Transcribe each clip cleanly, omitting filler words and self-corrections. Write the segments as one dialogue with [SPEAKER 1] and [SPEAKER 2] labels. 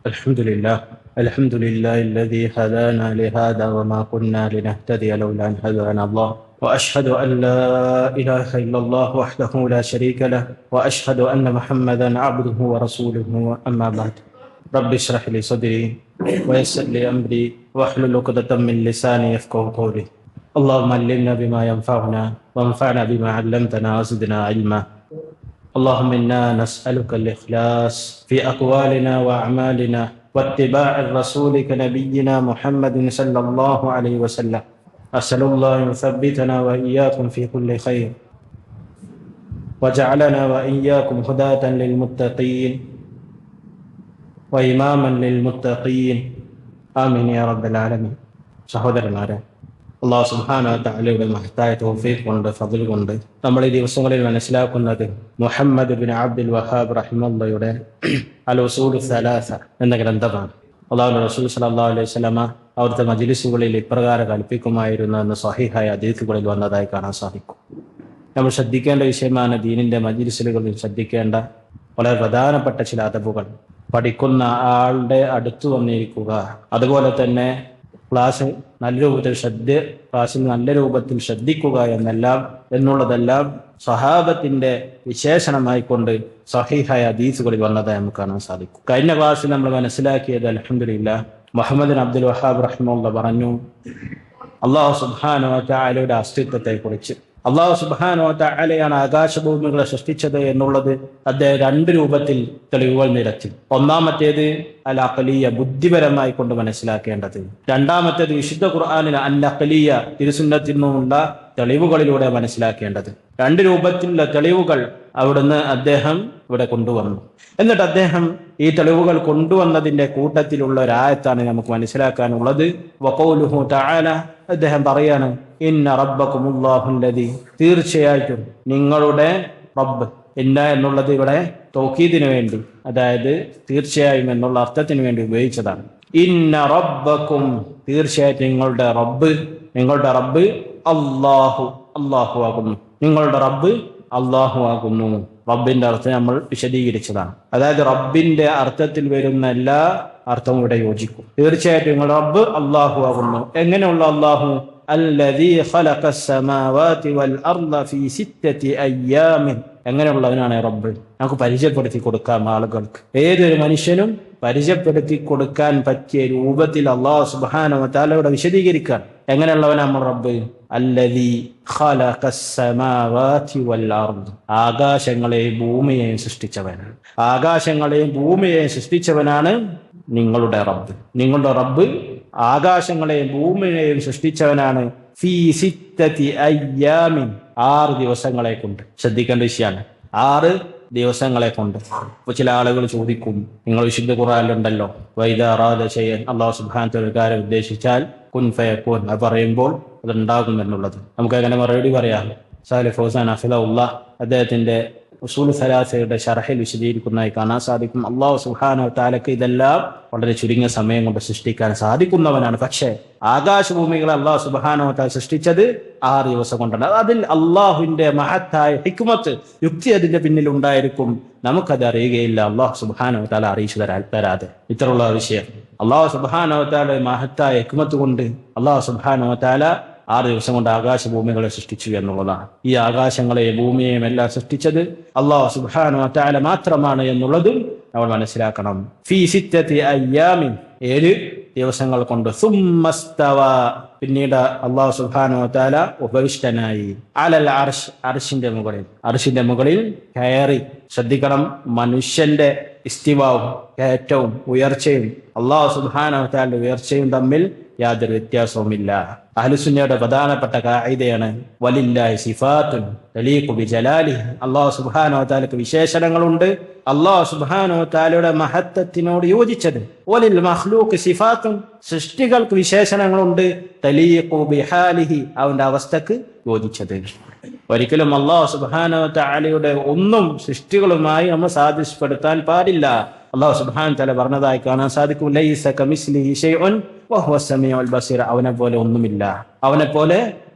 [SPEAKER 1] الحمد لله الذي هدانا لهذا وما كنا لنهتدي لولا أن هدانا الله وأشهد أن لا إله إلا الله وحده لا شريك له وأشهد أن محمدا عبده ورسوله أما بعد رب اشرح لي صدري ويسر لي أمري واحلل عقدة من لساني يفقهوا قولي اللهم علمنا بما ينفعنا وانفعنا بما علمتنا وزدنا علما اللهم إنا نسألك الإخلاص في أقوالنا وأعمالنا واتباع الرسول كنبينا محمد صلى الله عليه وسلم أسأل الله أن يثبتنا وإياكم في كل خير وجعلنا وإياكم هداة للمتقين وإماما للمتقين آمين يا رب العالمين. സഹോദരന്മാരെ, അല്ലാഹു സുബ്ഹാനഹു വ തആലയുടെ മഹത്തായ തൗഫീഖ് കൊണ്ട് ഫദ്ൽ കൊണ്ട് നമ്മൾ ഈ ദിവസങ്ങളിൽ മനസ്സിലാക്കുന്നത് മുഹമ്മദ് ബിൻ അബ്ദുൽ വഹാബ് റഹിമഹുള്ളയുടെ അൽ ഉസൂലു സലാസ എന്ന ഗ്രന്ഥമാണ്. അല്ലാഹുവിന്റെ റസൂൽ സ്വല്ലല്ലാഹു അലൈഹി വസല്ലമ അവിടുത്തെ മജ്ലിസുകളിൽ ഇപ്രകാരം കൽപ്പിക്കുമായിരുന്നു എന്ന് സ്വഹീഹായ ഹദീസുകളിൽ വന്നതായി കാണാൻ സാധിക്കും. നമ്മൾ ശ്രദ്ധിക്കേണ്ട വിഷയമാണ് ദീനിന്റെ മജ്ലിസുകളിൽ ശ്രദ്ധിക്കേണ്ട വളരെ പ്രധാനപ്പെട്ട ചില അദബുകൾ. പഠിക്കുന്ന ആളുടെ അടുത്ത് വന്നിരിക്കുക, അതുപോലെ തന്നെ ക്ലാസ്സിൽ നല്ല രൂപത്തിൽ ശ്രദ്ധിക്കുക എന്നുള്ളതെല്ലാം സഹാബത്തിന്റെ വിശേഷണമായിക്കൊണ്ട് സ്വഹീഹായ ഹദീസുകളിൽ വന്നതായി നമുക്ക് കാണാൻ സാധിക്കും. കഴിഞ്ഞ ക്ലാസ്സിൽ നമ്മൾ മനസ്സിലാക്കിയത് അൽഹംദുലില്ലാഹ് മുഹമ്മദ് ബിൻ അബ്ദുൽ വഹാബ് റഹിമഹുല്ലാഹ് പറഞ്ഞു അല്ലാഹു സുബ്ഹാനഹു വ തആലയുടെ അസ്തിത്വത്തെ കുറിച്ച്. അല്ലാഹു സുബ്ഹാനഹു വ തആലയാണ് ആകാശഭൂമികളെ സൃഷ്ടിച്ചത് എന്നുള്ളത് അദ്ദേഹം രണ്ട് രൂപത്തിൽ തെളിവുകൾ നിരത്തി. ഒന്നാമത്തേത് അൽ അഖലിയ, ബുദ്ധിപരമായി കൊണ്ട് മനസ്സിലാക്കേണ്ടത്. രണ്ടാമത്തേത് വിശുദ്ധ ഖുർആനിലെ അൽ അഖലിയ, തിരുസുന്നത്തിൽ നിന്നുള്ള തെളിവുകളിലൂടെ മനസ്സിലാക്കേണ്ടത്. രണ്ട് രൂപത്തിലുള്ള തെളിവുകൾ അവിടുന്ന് അദ്ദേഹം ഇവിടെ കൊണ്ടുവന്നു. എന്നിട്ട് അദ്ദേഹം ഈ തെളിവുകൾ കൊണ്ടുവന്നതിന്റെ കൂട്ടത്തിലുള്ള ഒരായത്താണ് നമുക്ക് മനസ്സിലാക്കാനുള്ളത്. വഖൗലുഹു തആല, അദ്ദേഹം പറയാണ് ഇന്ന റബ്ബകുമുല്ലാഹുല്ലദീ, തീർച്ചയായിട്ടും നിങ്ങളുടെ റബ്ബ്. ഇന്ന എന്നുള്ളത് ഇവിടെ തൗക്കീദിന് വേണ്ടി, അതായത് തീർച്ചയായും എന്നുള്ള അർത്ഥത്തിന് വേണ്ടി ഉപയോഗിച്ചതാണ്. ഇന്ന റബ്ബക്കും, തീർച്ചയായിട്ടും നിങ്ങളുടെ റബ്ബ് അല്ലാഹു ആകുന്നു. നിങ്ങളുടെ റബ്ബ് അല്ലാഹു ആകുന്നു. റബ്ബിന്റെ അർത്ഥം നമ്മൾ വിശദീകരിച്ചതാണ്. അതായത് റബ്ബിന്റെ അർത്ഥത്തിൽ വരുന്ന എല്ലാ അർത്ഥവും ഇവിടെ യോജിക്കും. തീർച്ചയായിട്ടും നിങ്ങളുടെ റബ്ബ് അല്ലാഹു ആകുന്നു. എങ്ങനെയുള്ള അല്ലാഹു? അല്ലദീ ഖലഖസ് സമാവാതി വൽ അർള ഫീ സിത്തത്തി അയ്യാമിൻ. എങ്ങനെയുള്ളവനാണ് റബ്ബ്? നമുക്ക് പരിചയപ്പെടുത്തി കൊടുക്കാം ആളുകൾക്ക്. ഏതൊരു മനുഷ്യനും പരിചയപ്പെടുത്തി കൊടുക്കാൻ പറ്റിയ രൂപത്തിൽ അല്ലാഹു സുബ്ഹാനഹു വ തആലയോട് വിശദീകരിക്കാൻ എങ്ങനെയുള്ളവനാണ് നമ്മൾ റബ്ബ്? അല്ലദീ ഖലഖസ് സമാവാതി വൽ അർള, ആകാശങ്ങളെയും ഭൂമിയെയും സൃഷ്ടിച്ചവനാണ്. ആകാശങ്ങളെയും ഭൂമിയെയും സൃഷ്ടിച്ചവനാണ് നിങ്ങളുടെ റബ്ബ്. നിങ്ങളുടെ റബ്ബ് ആകാശങ്ങളെയും ഭൂമിയെയും സൃഷ്ടിച്ചവനാണ്. ഫീ സിത്തത്തി അയ്യാമിൻ, 6 ദിവസങ്ങളെ കൊണ്ട്. ശ്രദ്ധിക്കേണ്ട വിഷയമാണ്, 6 ദിവസങ്ങളെ കൊണ്ട്. ഇപ്പൊ ചില ആളുകൾ ചോദിക്കും, നിങ്ങൾ വിശുദ്ധ ഖുർആനിലുണ്ടല്ലോ വൈദാ അറാദ ശൈഅൻ, അല്ലാഹു സുബ്ഹാനഹു വ തആല ഒരു കാര്യം ഉദ്ദേശിച്ചാൽ കുൻ ഫയകൂൻ, അത് പറയുമ്പോൾ അതുണ്ടാകും എന്നുള്ളത്. നമുക്ക് അങ്ങനെ മറുപടി പറയാം. സാലിഹ് ഫൗസാൻ ഹഫിളഹുല്ലാഹ് അദ്ദേഹത്തിന്റെ ഉസൂൽ സലാസയുടെ ശർഹിൽ വിശദീകരിക്കുന്നതായി കാണാൻ സാധിക്കും. അല്ലാഹു സുബ്ഹാനഹു വ തആലക്ക് ഇതെല്ലാം വളരെ ചുരുങ്ങിയ സമയം കൊണ്ട് സൃഷ്ടിക്കാൻ സാധിക്കുന്നവനാണ്. പക്ഷേ ആകാശഭൂമികളെ അല്ലാഹു സുബ്ഹാനഹു വ തആല സൃഷ്ടിച്ചത് 6 ദിവസം കൊണ്ടാണ്. അതിൽ അള്ളാഹുവിന്റെ മഹത്തായ ഹിക്മത്ത്, യുക്തി അതിന്റെ പിന്നിൽ ഉണ്ടായിരിക്കും. നമുക്കത് അറിയുകയില്ല, അല്ലാഹു സുബ്ഹാനഹു വ തആല അറിയിച്ചു തരാതെ. ഇത്രയുള്ള വിഷയം. അല്ലാഹു സുബ്ഹാനഹു വ തആല മഹത്തായ ഹിക്മത്ത് കൊണ്ട് അല്ലാഹു സുബ്ഹാനഹു വ തആല 6 ദിവസം കൊണ്ട് ആകാശഭൂമികളെ സൃഷ്ടിച്ചു എന്നുള്ളതാണ്. ഈ ആകാശങ്ങളെയും ഭൂമിയെയും എല്ലാം സൃഷ്ടിച്ചത് അല്ലാഹു സുബ്ഹാനഹു വ തആല മാത്രമാണ് എന്നുള്ളതും നമ്മൾ മനസ്സിലാക്കണം. ഫീ സിത്തത്തി അയ്യാമിൻ, 7 ദിവസങ്ങൾ കൊണ്ട്. സുമ്മസ്തവ, പിന്നീട് അല്ലാഹു സുബ്ഹാനഹു വ തആല ഉപവിഷ്ടനായി. അലൽ അർശ്, അർശിന്റെ മുകളിൽ കയറി. ശ്രദ്ധിക്കണം, മനുഷ്യന്റെ ഇസ്തിവാവും കയറ്റവും ഉയർച്ചയും അല്ലാഹു സുബ്ഹാനഹു വ തആലയുടെ ഉയർച്ചയും തമ്മിൽ യാതൊരു വ്യത്യാസവുമില്ല. അഹ്ലുസുന്നയുടെ പ്രധാനപ്പെട്ട ഖാഇദയാണ് വലില്ലാഹി സിഫാത്തുൻ തലീഖു ബിജലാലിഹി, അല്ലാഹു സുബ്ഹാനഹു വ തആലക്ക് വിശേഷണങ്ങളുണ്ട് അല്ലാഹു സുബ്ഹാനഹു വ തആലയുടെ മഹത്വത്തിനോട് യോജിച്ചത്. വലിൽ മഖ്ലൂഖി സിഫാത്തുൻ, സൃഷ്ടികൾക്ക് വിശേഷണങ്ങളുണ്ട് തലീഖു ബിഹാലിഹി, അവന്റെ അവസ്ഥക്ക് യോജിച്ചത്. ഒരിക്കലും അല്ലാഹു സുബ്ഹാനഹു വ തആലയുടെ ഒന്നും സൃഷ്ടികളുമായി നമ്മൾ സാദൃശ്യപ്പെടുത്താൻ പാടില്ല. അല്ലാഹു സുബ്ഹാനഹു വ തആല പറഞ്ഞതായി കാണാൻ സാധിക്കും, ലൈസ കമിസ്ലിഹി ശൈഉൻ വഹുവ സമീഉൽ ബസീർ, അവനെ പോലെ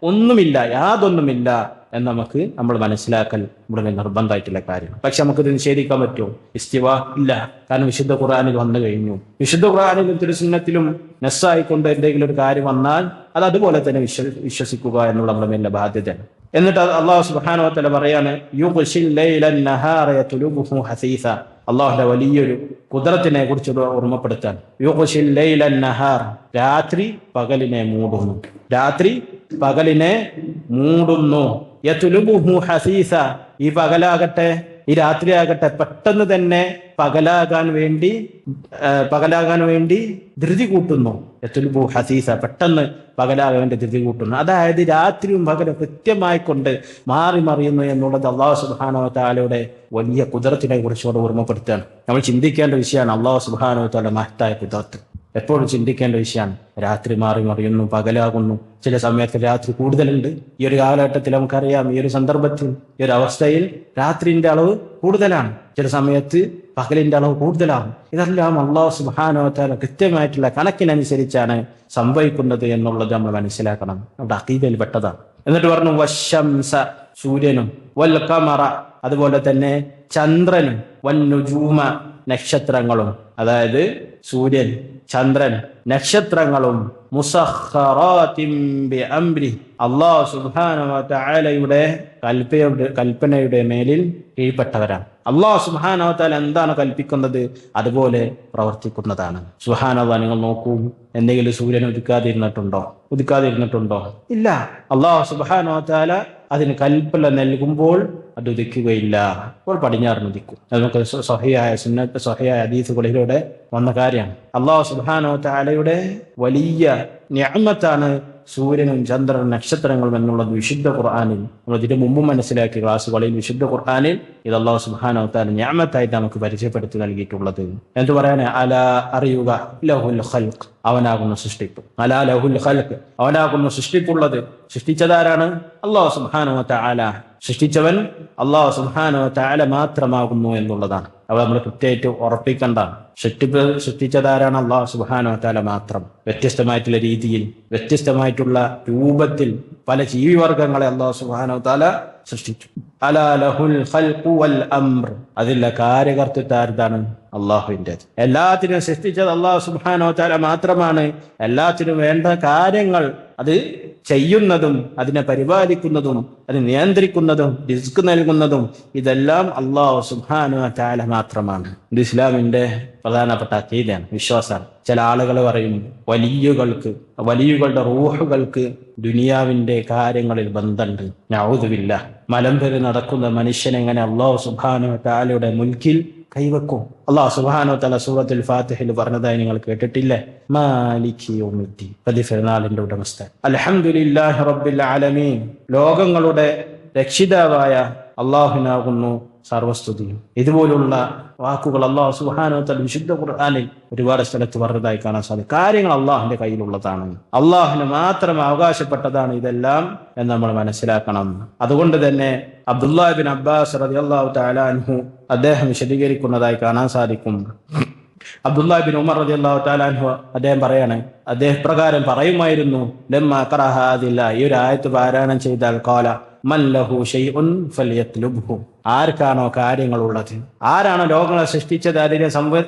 [SPEAKER 1] ഒന്നുമില്ല, യാതൊന്നുമില്ല. എന്ന് നമ്മൾ മനസ്സിലാക്കൽ ഇവിടെ നിർബന്ധമായിട്ടുള്ള കാര്യമാണ്. പക്ഷെ നമുക്കിത് നിഷേധിക്കാൻ പറ്റുമോ? ഇസ്തിവ ഇല്ല. കാരണം വിശുദ്ധ ഖുർആനിൽ വന്നു കഴിഞ്ഞു. വിശുദ്ധ ഖുർആനിലും തിരുസുന്നത്തിലും നസ്സായിക്കൊണ്ട് എന്തെങ്കിലും ഒരു കാര്യം വന്നാൽ അത് അതുപോലെ തന്നെ വിശ്വസിക്കുക എന്നുള്ള നമ്മുടെ മേലുള്ള ബാധ്യതയാണ്. എന്നിട്ട് അല്ലാഹു സുബ്ഹാനഹു വ തആല പറയാണ്, യുഗ്ശിൽ ലൈലൻ നഹാറ യത്ലുബുഹു ഹസീസ. അള്ളാഹുന്റെ വലിയൊരു ഖുദ്റത്തിനെ കുറിച്ച് ഓർമ്മപ്പെടുത്താൻ. യുഗ്ശിൽ ലൈലൻ നഹാർ, രാത്രി പകലിനെ മൂടുന്നു. രാത്രി പകലിനെ മൂടുന്നു. യത്ലുബുഹു ഹസീസ, ഈ പകലാകട്ടെ, ഈ രാത്രിയാകട്ടെ പെട്ടെന്ന് തന്നെ പകലാകാൻ വേണ്ടി ധൃതി കൂട്ടുന്നു. യത്ലുബു ഹസീസ, പെട്ടെന്ന് പകലാകാൻ വേണ്ടി ധൃതി കൂട്ടുന്നു. അതായത് രാത്രിയും പകലും കൃത്യമായിക്കൊണ്ട് മാറി മറിയുന്നു എന്നുള്ളത് അല്ലാഹു സുബ്ഹാനഹു വ തആലയുടെ വലിയ ഖുദ്റത്തിനെ കുറിച്ചോട് ഓർമ്മപ്പെടുത്തുകയാണ്. നമ്മൾ ചിന്തിക്കേണ്ട വിഷയമാണ് അല്ലാഹു സുബ്ഹാനഹു വ തആലയുടെ മഹത്തായ ഖുദ്റത്ത്. എപ്പോഴും ചിന്തിക്കേണ്ട വിഷയമാണ്. രാത്രി മാറി മറിയുന്നു, പകലാകുന്നു. ചില സമയത്ത് രാത്രി കൂടുതലുണ്ട്. ഈ ഒരു കാലഘട്ടത്തിൽ നമുക്കറിയാം, ഈ ഒരു സന്ദർഭത്തിൽ, ഈ ഒരു അവസ്ഥയിൽ രാത്രിന്റെ അളവ് കൂടുതലാണ്, ചില സമയത്ത് പകലിന്റെ അളവ് കൂടുതലാണ്. ഇതെല്ലാം അല്ലാഹു സുബ്ഹാനഹു വ തആല കൃത്യമായിട്ടുള്ള കണക്കിനനുസരിച്ചാണ് സംഭവിക്കുന്നത് എന്നുള്ളത് നമ്മൾ മനസ്സിലാക്കണം. നമ്മുടെ അഖീദയിൽ പെട്ടതാണ്. എന്നിട്ട് പറഞ്ഞു വശംസ, സൂര്യനും, വൽ ഖമറ, അതുപോലെ തന്നെ ചന്ദ്രനും, വൻ നുജൂമ, നക്ഷത്രങ്ങളും, അതായത് സൂര്യൻ, ചന്ദ്രൻ, നക്ഷത്രങ്ങളും, മുസഖറാത്തിൻ ബിഅംരി, അല്ലാഹു സുബ്ഹാനഹു വ തആലയുടെ കൽപ്പനയുടെ മേലിൽ കീഴ്പ്പെട്ടവരാണ്. അല്ലാഹു സുബ്ഹാനഹു വ തആല എന്താണ് കൽപ്പിക്കുന്നത് അതുപോലെ പ്രവർത്തിക്കുന്നതാണ്. സുബ്ഹാനല്ലാഹ്, നിങ്ങൾ നോക്കൂ, എന്തെങ്കിലും സൂര്യൻ ഉദിക്കാതിരുന്നിട്ടുണ്ടോ? ഇല്ല. അല്ലാഹു സുബ്ഹാനഹു വ തആല അതിന് കൽപ്പന നൽകുമ്പോൾ അത് ഉദിക്കുകയില്ല. അപ്പോൾ പടിഞ്ഞാറിന് ഉദിക്കും. നമുക്ക് സ്വഹീഹായ ഹദീസുകളിലൂടെ വന്ന കാര്യമാണ്. അല്ലാഹു സുബ്ഹാനഹു വ തആലയുടെ വലിയ നിഅമത്താണ് സൂര്യനും ചന്ദ്രനും നക്ഷത്രങ്ങളും എന്നുള്ളത് വിശുദ്ധ ഖുർആനിൽ നമ്മൾ ഇതിനു മുമ്പ് മനസ്സിലാക്കിയ ക്ലാസ്സുകളിൽ വിശുദ്ധ ഖുർആനിൽ ഇത് അല്ലാഹു സുബ്ഹാനഹു വ തആല നിഅമത്തായിട്ട് നമുക്ക് പരിചയപ്പെടുത്തി നൽകിയിട്ടുള്ളത്. എന്ത് പറയാൻ? അലാ, അറിയുക, ലഹുൽ ഖൽഖ്, അവനാകുന്നു സൃഷ്ടിപ്പ്. അലാ ലഹുൽ ഖൽഖ്, അവനാകുന്നു സൃഷ്ടിപ്പുള്ളത്. സൃഷ്ടിച്ചതാരാണ്? അല്ലാഹു സുബ്ഹാനഹു വ തആല. സൃഷ്ടിച്ചവൻ അല്ലാഹു സുബ്ഹാനഹു വ തആല മാത്രമാകുന്നു എന്നുള്ളതാണ്. അവ നമ്മൾ കൃത്യമായിട്ട് ഉറപ്പിക്കേണ്ടതാണ്. സൃഷ്ടിച്ചതാരാണ്? അല്ലാഹു സുബ്ഹാനഹു വ തആല മാത്രം. വ്യത്യസ്തമായിട്ടുള്ള രീതിയിൽ, വ്യത്യസ്തമായിട്ടുള്ള രൂപത്തിൽ പല ജീവിവർഗങ്ങളെ അല്ലാഹു സുബ്ഹാനഹു വ തആല സൃഷ്ടിച്ചു. അലാ ലഹുൽ ഖൽഖു വൽ അംർ, അതില്ല കാര്യകർത്തൃത്വം ആരുതാണ്? അള്ളാഹുവിൻ്റെത്. എല്ലാത്തിനും സൃഷ്ടിച്ചത് അല്ലാഹു സുബ്ഹാനഹു വ തആല മാത്രമാണ്. എല്ലാത്തിനും വേണ്ട കാര്യങ്ങൾ അത് ചെയ്യുന്നതും അതിനെ പരിപാലിക്കുന്നതും അത് നിയന്ത്രിക്കുന്നതും റിസ്ക് നൽകുന്നതും ഇതെല്ലാം അല്ലാഹു സുബ്ഹാനഹു വ തആല മാത്രമാണ്. ഇത് ഇസ്ലാമിന്റെ പ്രധാനപ്പെട്ട അഖീദയാണ്, വിശ്വാസമാണ്. ചില ആളുകൾ പറയും വലിയുകളുടെ റൂഹുകൾക്ക് ദുനിയാവിന്റെ കാര്യങ്ങളിൽ ബന്ധമുണ്ട്. നഊദു ബില്ലാഹ്. മലമ്പേറി നടക്കുന്ന മനുഷ്യനെങ്ങനെ അല്ലാഹു സുബ്ഹാനഹു വ തആലയുടെ മുൽക്കിൽ കൈവെക്കും? അല്ലാഹു സുബ്ഹാനഹു വ തആല സൂറത്തുൽ ഫാത്തിഹയിൽ പറഞ്ഞതായി നിങ്ങൾ കേട്ടിട്ടില്ലേ? മാലികി യൗമിദ്ദീൻ, പ്രതിഫലനാളിന്റെ ഉടമസ്ഥൻ. അൽഹംദുലില്ലാഹി റബ്ബിൽ ആലമീൻ, ലോകങ്ങളുടെ രക്ഷിതാവായ അല്ലാഹുവിനാകുന്നു സർവസ്തുതിയും. ഇതുപോലുള്ള വാക്കുകൾ അല്ലാഹു സുബ്ഹാനഹു വ തആല വിശുദ്ധ ഖുർആനിൽ ഒരുപാട് സ്ഥലത്ത് പറഞ്ഞതായി കാണാൻ സാധിക്കും. കാര്യങ്ങൾ അള്ളാഹുവിന്റെ കയ്യിലുള്ളതാണ്, അള്ളാഹുവിന് മാത്രം അവകാശപ്പെട്ടതാണ് ഇതെല്ലാം എന്ന് നമ്മൾ മനസ്സിലാക്കണം. അതുകൊണ്ട് തന്നെ അബ്ദുല്ലാഹ് ഇബ്നു അബ്ബാസ് റളിയല്ലാഹു തആല അൻഹു അദ്ദേഹം വിശദീകരിക്കുന്നതായി കാണാൻ സാധിക്കും. അബ്ദുല്ലാഹ് ഇബ്നു ഉമർ റളിയല്ലാഹു തആല അൻഹു അദ്ദേഹം പറയാണ്, അദ്ദേഹം പ്രകാരം പറയുമായിരുന്നു, ലമ്മാ ഖറഅ ഹാദില്ല, ഈ ഒരു ആയത്ത് പാരായണം ചെയ്താൽ ഖാല മൻ ലഹു ശൈഉൻ ഫൽയത്ലുബ്ഹു, ആർക്കാണോ കാര്യങ്ങളുള്ളത്, ആരാണോ ലോകങ്ങളെ സൃഷ്ടിച്ചത്,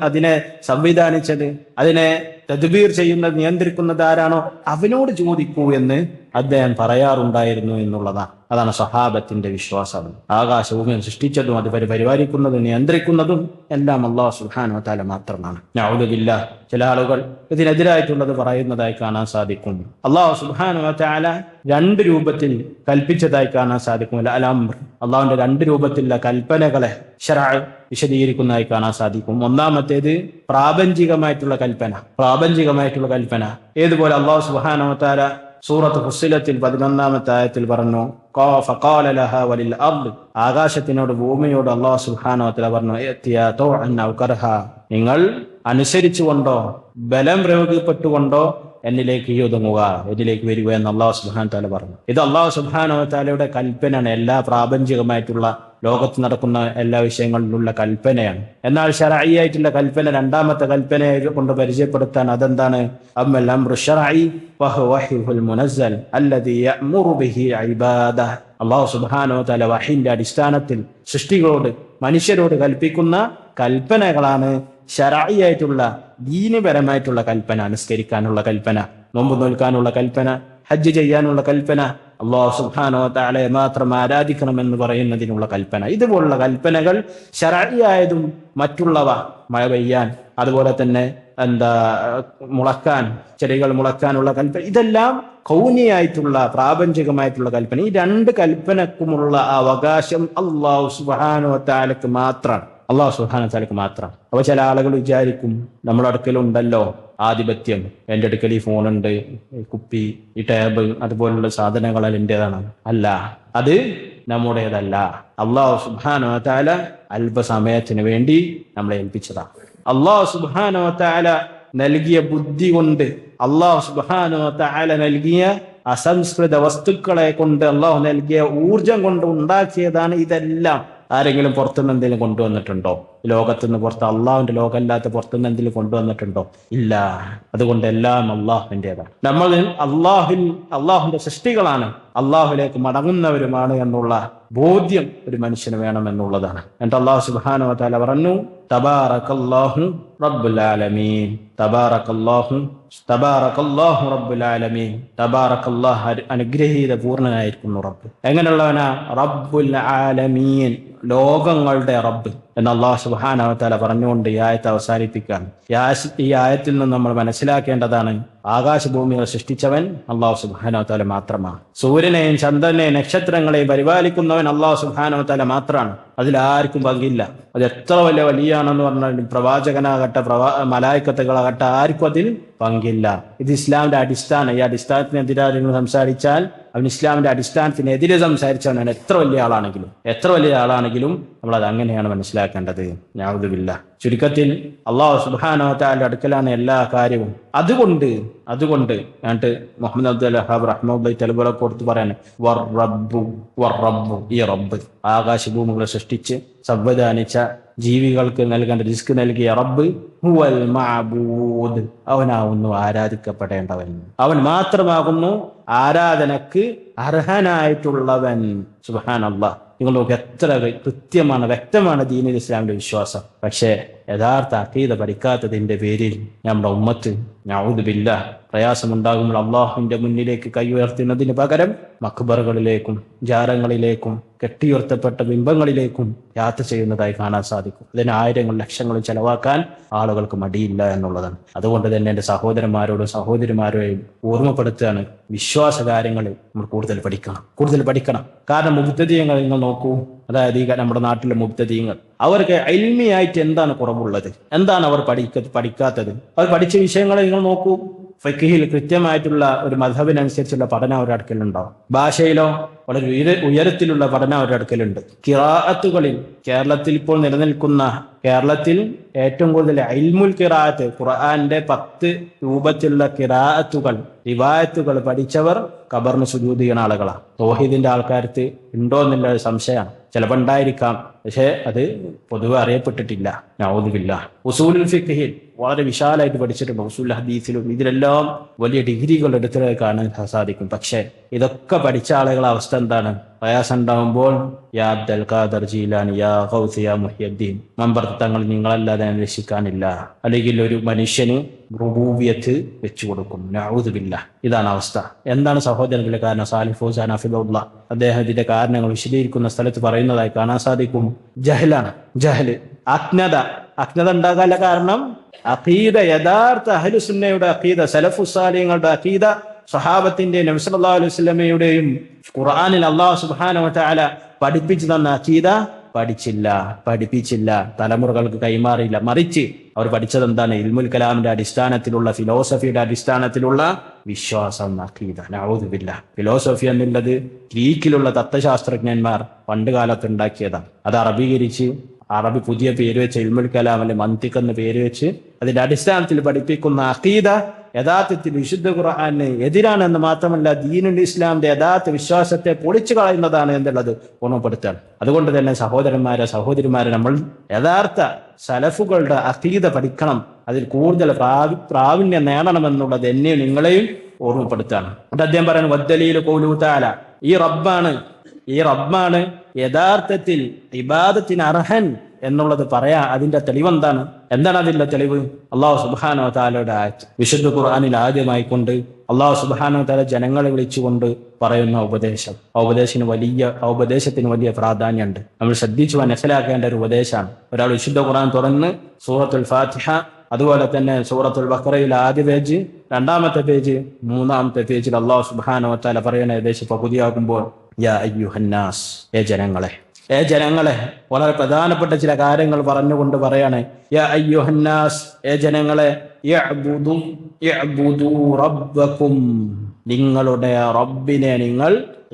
[SPEAKER 1] അതിനെ സംവിധാനിച്ചത്, അതിനെ തദ്ബീർ ചെയ്യുന്നത്, നിയന്ത്രിക്കുന്നത് ആരാണോ അവനോട് ചോദിക്കൂ എന്ന് അദ്ദേഹം പറയാറുണ്ടായിരുന്നു എന്നുള്ളതാണ്. അതാണ് സഹാബത്തിന്റെ വിശ്വാസം. ആകാശഭൂമിയെ സൃഷ്ടിച്ചതും അത് പരിപാലിക്കുന്നതും നിയന്ത്രിക്കുന്നതും എല്ലാം അല്ലാഹു സുബ്ഹാനഹു വ തആല മാത്രമാണ്. നഊദു ബില്ലാഹ്. ചില ആളുകൾ ഇതിനെതിരായിട്ടുള്ളത് പറയുന്നതായി കാണാൻ സാധിക്കും. അല്ലാഹു സുബ്ഹാനഹു വ തആല രണ്ട് രൂപത്തിൽ കൽപ്പിച്ചതായി കാണാൻ സാധിക്കും. അൽ-അംർ, അള്ളാഹുവിന്റെ രണ്ട് രൂപത്തിലുള്ള കൽപ്പനകളെ ശർഅ് വിശദീകരിക്കുന്നതായി കാണാൻ സാധിക്കും. ഒന്നാമത്തേത് പ്രാപഞ്ചികമായിട്ടുള്ള കൽപ്പന. ഏതുപോലെ അല്ലാഹു സുബ്ഹാനഹു വ തആല സൂറത്ത് ഫുസ്സിലത്തിൽ 11-ാമത്തെ ആയത്തിൽ പറഞ്ഞു, ഫഖാല ലഹാ വലിൽ അർദ്, ആകാശത്തിനോട് ഭൂമിയോട് അല്ലാഹു സുബ്ഹാനഹു വ തആല പറഞ്ഞു, യഅ്തിയാ തൗഅൻ ഔ കർഹാ, നിങ്ങൾ അനുസരിച്ചുകൊണ്ടോ ബലം പ്രയോഗിക്കപ്പെട്ടുകൊണ്ടോ എന്നിലേക്ക് ഒതുങ്ങുക, എന്നിലേക്ക് വരിക എന്ന് അല്ലാഹു സുബ്ഹാനഹു വ തആല പറഞ്ഞു. ഇത് അല്ലാഹു സുബ്ഹാനഹു വ തആലയുടെ കൽപ്പനയാണ് എല്ലാ പ്രാപഞ്ചികമായിട്ടുള്ള ലോകത്ത് നടക്കുന്ന എല്ലാ വിഷയങ്ങളിലുള്ള കൽപ്പനയാണ്. എന്നാൽ ശർഈ ആയിട്ടുള്ള കൽപ്പന, രണ്ടാമത്തെ കൽപ്പനയെ കൊണ്ട് പരിചയപ്പെടുത്താൻ അതെന്താണ്? അമ്മൽ അംറു ശർഈ വഹുവ വഹ്യുൽ മുനസ്സൽ അല്ലദീ യഅ്മുറു ബിഹി ഇബാദഹ്. അല്ലാഹു സുബ്ഹാനഹു വ തആല വഹയിന്റെ അടിസ്ഥാനത്തിൽ സൃഷ്ടികളോട്, മനുഷ്യരോട് കൽപ്പിക്കുന്ന കൽപ്പനകളാണ് ശർഈ ആയിട്ടുള്ള ദീനപരമായിട്ടുള്ള കൽപ്പന. നിസ്കരിക്കാനുള്ള കൽപ്പന, നോമ്പ് നോൽക്കാനുള്ള കൽപ്പന, ഹജ്ജ് ചെയ്യാനുള്ള കൽപ്പന, അല്ലാഹു സുബ്ഹാനഹു വ തആലയെ മാത്രം ആരാധിക്കണമെന്ന് പറയുന്നതിനുള്ള കൽപ്പന. ഇതുപോലുള്ള കൽപ്പനകൾ ശർഈ ആയതും മറ്റുള്ളവ, മഴ പെയ്യാൻ, അതുപോലെ തന്നെ മുളക്കാൻ, ചെടികൾ മുളക്കാനുള്ള കൽപ്പന, ഇതെല്ലാം കൗനിയായിട്ടുള്ള പ്രാപഞ്ചികമായിട്ടുള്ള കൽപ്പന. ഈ രണ്ട് കൽപ്പനക്കുമുള്ള അവകാശം അല്ലാഹു സുബ്ഹാനഹു വ തആലക്ക് മാത്രമാണ്. അല്ലാഹു സുബ്ഹാനഹു വ തആലക്ക് മാത്രം. അപ്പൊ ചില ആളുകൾ വിചാരിക്കും നമ്മുടെ അടുക്കലുണ്ടല്ലോ ആധിപത്യം, എൻ്റെ അടുക്കൽ ഈ ഫോണുണ്ട്, ഈ കുപ്പി, ഈ ടേബിൾ, അതുപോലുള്ള സാധനങ്ങൾ എൻ്റെതാണ്. അല്ല, അത് നമ്മുടേതല്ല. അല്ലാഹു സുബ്ഹാനഹു വ തആല അല്പസമയത്തിന് വേണ്ടി നമ്മളെ ഏൽപ്പിച്ചതാണ്. അല്ലാഹു സുബ്ഹാനഹു വ തആല നൽകിയ ബുദ്ധി കൊണ്ട്, അല്ലാഹു സുബ്ഹാനഹു വ തആല നൽകിയ അസംസ്കൃത വസ്തുക്കളെ കൊണ്ട്, അല്ലാഹു നൽകിയ ഊർജം കൊണ്ട് ഉണ്ടാക്കിയതാണ് ഇതെല്ലാം. ആരെങ്കിലും പുറത്തുനിന്ന് എന്തെങ്കിലും കൊണ്ടുവന്നിട്ടുണ്ടോ? ലോകത്തുനിന്ന് പുറത്ത്, അള്ളാഹുവിന്റെ ലോകമല്ലാത്ത പുറത്തുനിന്ന് എന്തെങ്കിലും കൊണ്ടുവന്നിട്ടുണ്ടോ? ഇല്ല. അതുകൊണ്ട് എല്ലാം അള്ളാഹുവിൻ്റെതാണ്. നമ്മൾ അള്ളാഹുവിന്റെ സൃഷ്ടികളാണ്, അള്ളാഹുലേക്ക് മടങ്ങുന്നവരുമാണ് എന്നുള്ള ബോധ്യം ഒരു മനുഷ്യന് വേണം എന്നുള്ളതാണ്. എന്നിട്ട് അല്ലാഹു സുബ്ഹാനഹു വ തആല പറഞ്ഞു, തബാറകല്ലാഹു റബ്ബുൽ ആലമീൻ. തബാറകല്ലാഹു റബ്ബുൽ ആലമീൻ. തബാറകല്ലാഹ് അനുഗ്രഹീത പൂർണ്ണനായിരിക്കുന്നു റബ്ബ്. എങ്ങനെയുള്ളവനാ? റബ്ബുൽ ആലമീൻ, ലോകങ്ങളുടെ റബ്ബ് എന്ന് അല്ലാഹു സുബ്ഹാനഹു വ തആല പറഞ്ഞുകൊണ്ട് ഈ ആയത്ത് അവസാനിപ്പിക്കുകയാണ്. ഈ ആയത്തിൽ നിന്ന് നമ്മൾ മനസ്സിലാക്കേണ്ടതാണ്, ആകാശഭൂമികൾ സൃഷ്ടിച്ചവൻ അല്ലാഹു സുബ്ഹാനഹു വ തആല മാത്രമാണ്. സൂര്യനെയും ചന്ദ്രനെയും നക്ഷത്രങ്ങളെയും പരിപാലിക്കുന്നവൻ അല്ലാഹു സുബ്ഹാനഹു വ തആല മാത്രമാണ്. അതിലാർക്കും പങ്കില്ല. അത് എത്ര വലിയ വലിയാണെന്ന് പറഞ്ഞാൽ, പ്രവാചകനാകട്ടെ, മലായിക്കത്തുകളാകട്ടെ, ആർക്കും അതിൽ പങ്കില്ല. ഇത് ഇസ്ലാമിന്റെ അടിസ്ഥാനം. ഈ അടിസ്ഥാനത്തിനെതിരായി നിങ്ങൾ സംസാരിച്ചാൽ അവൻ ഇസ്ലാമിന്റെ അടിസ്ഥാനത്തിനെതിരെ സംസാരിച്ചവനാണ്. എത്ര വലിയ ആളാണെങ്കിലും നമ്മൾ അത് അങ്ങനെയാണ് മനസ്സിലാക്കേണ്ടത്. നഊദു ബില്ലാഹ്. ചുരുക്കത്തിൽ അല്ലാഹു സുബ്ഹാനഹു വ തആലയുടെ അടുക്കലാണ് എല്ലാ കാര്യവും. അതുകൊണ്ട് എന്നിട്ട് മുഹമ്മദ് അബ്ദുൽ വഹാബ് റഹ്മത്തുള്ളാഹി തആല കൊടുത്ത് പറയാണ്, വറബ്ബു, ഈ റബ്ബ്, ആകാശഭൂമികളെ സൃഷ്ടിച്ച് സംവിധാനിച്ച, ജീവികൾക്ക് നൽകേണ്ട റിസ്ക് നൽകിയ റബ്ബ്, ഹുവൽ മഅബൂദ്, അവനാവുന്നു ആരാധിക്കപ്പെടേണ്ടവൻ. അവൻ മാത്രമാകുന്നു ആരാധനക്ക് അർഹനായിട്ടുള്ളവൻ. സുബ്ഹാനല്ലാഹ്. നിങ്ങൾ നോക്ക്, എത്ര കൃത്യമാണ്, വ്യക്തമാണ് ദീനുൽ ഇസ്ലാമിന്റെ വിശ്വാസം. പക്ഷേ യഥാർത്ഥ അഖീദ പഠിക്കാത്തതിന്റെ പേരിൽ നമ്മുടെ ഉമ്മത്ത് നഊദു ബില്ലാഹ് പ്രയാസമുണ്ടാകുമ്പോൾ അള്ളാഹുവിന്റെ മുന്നിലേക്ക് കൈ ഉയർത്തുന്നതിന് പകരം മഖ്ബറുകളിലേക്കും ജാരങ്ങളിലേക്കും കെട്ടിയുയർത്തപ്പെട്ട ബിംബങ്ങളിലേക്കും യാത്ര ചെയ്യുന്നതായി കാണാൻ സാധിക്കും. അതിന് ആയിരങ്ങൾ ലക്ഷങ്ങളും ചെലവാക്കാൻ ആളുകൾക്ക് മടിയില്ല എന്നുള്ളതാണ്. അതുകൊണ്ട് തന്നെ എൻ്റെ സഹോദരന്മാരോടും സഹോദരിമാരോടും ഓർമ്മപ്പെടുത്തുകയാണ്, വിശ്വാസ കാര്യങ്ങളിൽ നമ്മൾ കൂടുതൽ പഠിക്കണം. കാരണം മുബ്തദിയങ്ങൾ നിങ്ങൾ നോക്കൂ, അതായത് ഈ നമ്മുടെ നാട്ടിലെ മുബ്തദിയങ്ങൾ, അവർക്ക് ഇൽമിയായിട്ട് എന്താണ് കുറവുള്ളത്? എന്താണ് അവർ പഠിക്കാത്തത്? അവർ പഠിച്ച വിഷയങ്ങളെ നിങ്ങൾ നോക്കൂ. ഫിഖ്ഹിൽ കൃത്യമായിട്ടുള്ള ഒരു മദ്ഹബിനനുസരിച്ചുള്ള പഠനം അവരുടെ അടുക്കലുണ്ടാവും. ഭാഷയിലോ വളരെ ഉയരത്തിലുള്ള പഠനം അവരുടെ അടുക്കലുണ്ട്. ഖിറാഅത്തുകളിൽ കേരളത്തിൽ ഇപ്പോൾ നിലനിൽക്കുന്ന, കേരളത്തിൽ ഏറ്റവും കൂടുതൽ ഇൽമുൽ ഖിറാഅത്ത്, ഖുർആന്റെ 10 രൂപത്തിലുള്ള ഖിറാഅത്തുകൾ, റിവായത്തുകൾ പഠിച്ചവർ ഖബറിന് സുജൂദ് ചെയ്യുന്ന ആളുകളാണ്. തൗഹീദിന്റെ ആൾക്കാർക്ക് ഉണ്ടോ എന്നുള്ള സംശയമാണ്. ചിലപ്പോൾ ഉണ്ടായിരിക്കാം, പക്ഷേ അത് പൊതുവെ അറിയപ്പെട്ടിട്ടില്ല. നഊദു ബില്ലാഹ്. ഉസൂലുൽ ഫിഖ്ഹിൽ വളരെ വിശാലമായിട്ട് പഠിച്ചിട്ടുണ്ട്. ഉസൂൽ ഹദീസിലും ഇതിലെല്ലാം വലിയ ഡിഗ്രികൾ എടുത്തതായി കാണാൻ സാധിക്കും. പക്ഷേ ഇതൊക്കെ പഠിച്ച ആളുകളുടെ അവസ്ഥ എന്താണ്? പ്രയാസം ഉണ്ടാകുമ്പോൾ യാ അബ്ദുൽ ഖാദർ ജീലാനി, യാ ഗൗസ്, യാ മുഹ്യിദ്ദീൻ, മമ്പർത്തങ്ങൾ നിങ്ങളല്ലാതെ അന്വേഷിക്കാനില്ല. അല്ലെങ്കിൽ ഒരു മനുഷ്യന് റുബൂബിയത്ത് വെച്ചു കൊടുക്കും. നഊദു ബില്ലാഹ്. ഇതാണ് അവസ്ഥ. എന്താണ് സഹോദരങ്ങളുടെ കാരണം? സാലിഹ് ഫൗസാൻ ഹഫിദുല്ലാഹ് അദ്ദേഹം ഇതിന്റെ കാരണങ്ങൾ വിശദീകരിക്കുന്ന സ്ഥലത്ത് പറയുന്നതായി കാണാൻ സാധിക്കും. ജഹലാണ്, അജ്ഞത ഉണ്ടാകാനുള്ള കാരണം അഖീദ, യഥാർത്ഥ അഹ്ലുസുന്നയുടെ അഖീദ, സലഫുസ് സാലിഹ്ങ്ങളുടെ അഖീദ, സഹാബത്തിന്റെ, നബി സല്ലല്ലാഹു അലൈഹി വസല്ലമയുടെയും ഖുർആനിൽ അല്ലാഹു സുബ്ഹാനഹു വ തആല പഠിപ്പിച്ചു തന്ന അഖീദ പഠിപ്പിച്ചില്ല, തലമുറകൾക്ക് കൈമാറിയില്ല. മറിച്ച് അവർ പഠിച്ചത് എന്താണ്? ഇൽമുൽ കലാമിന്റെ അടിസ്ഥാനത്തിലുള്ള, ഫിലോസഫിയുടെ അടിസ്ഥാനത്തിലുള്ള വിശ്വാസം, അഖീദ. നഊദു ബില്ലാഹ്. ഫിലോസഫി എന്നുള്ളത് ഗ്രീക്കിലുള്ള തത്വശാസ്ത്രജ്ഞന്മാർ പണ്ട് കാലത്ത് ഉണ്ടാക്കിയതാണ്. അത് അറബീകരിച്ച്, അറബി പുതിയ പേര് വെച്ച് ഇൽമുൽ കലാം അല്ലെ മന്തിഖ് എന്ന പേര് വെച്ച് അതിന്റെ അടിസ്ഥാനത്തിൽ പഠിപ്പിക്കുന്ന അഖീദ യഥാർത്ഥത്തിൽ വിശുദ്ധ ഖുർആന് എതിരാണെന്ന് മാത്രമല്ല ദീനുൽ ഇസ്ലാമിന്റെ യഥാർത്ഥ വിശ്വാസത്തെ പൊളിച്ചു കളയുന്നതാണ് എന്നുള്ളത് ഓർമ്മപ്പെടുത്തുകയാണ്. അതുകൊണ്ട് തന്നെ സഹോദരന്മാരെ സഹോദരിമാരെ, നമ്മൾ യഥാർത്ഥ സലഫുകളുടെ അഖീദ പഠിക്കണം, അതിൽ കൂടുതൽ പ്രാവീണ്യം നേടണമെന്നുള്ളത് എന്നെയും നിങ്ങളെയും ഓർമ്മപ്പെടുത്തുകയാണ്. എന്നിട്ട് അദ്ദേഹം പറയുന്നത് വദ്ദലീലു ഖൗലുഹു തആല, ഈ റബ്ബാണ് യഥാർത്ഥത്തിൽ ഇബാദത്തിന് അർഹൻ എന്നുള്ളത് പറയാ. അതിന്റെ തെളിവെന്താണ്? അതിന്റെ തെളിവ്? അല്ലാഹു സുബ്ഹാനഹു വ തആലയുടെ ആയത്ത്. വിശുദ്ധ ഖുർആനിൽ ആദ്യമായിക്കൊണ്ട് അല്ലാഹു സുബ്ഹാനഹു വ തആല ജനങ്ങളെ വിളിച്ചുകൊണ്ട് പറയുന്ന ഉപദേശം. ഉപദേശത്തിന് വലിയ പ്രാധാന്യമുണ്ട്. നമ്മൾ ശ്രദ്ധിച്ചു മനസ്സിലാക്കേണ്ട ഒരു ഉപദേശമാണ്. ഒരാൾ വിശുദ്ധ ഖുർആൻ തുറന്ന് സൂറത്തുൽ ഫാത്തിഹ, അതുപോലെ തന്നെ സൂറത്തുൽ ബഖറയിൽ ആദ്യ പേജ്, രണ്ടാമത്തെ പേജ്, മൂന്നാമത്തെ പേജിൽ അല്ലാഹു സുബ്ഹാനഹു വ തആല പറയുന്ന ഏകദേശം പകുതിയാകുമ്പോൾ യാ അയ്യുഹന്നാസ്, ഏ ജനങ്ങളെ വളരെ പ്രധാനപ്പെട്ട ചില കാര്യങ്ങൾ പറഞ്ഞുകൊണ്ട് പറയാണ്. യാ അയ്യുഹന്നാസ്, ഏ ജനങ്ങളെ, ഇഅ്ബുദൂ റബ്ബക്കും, നിങ്ങളുടെ റബ്ബിനെ നിങ്ങൾ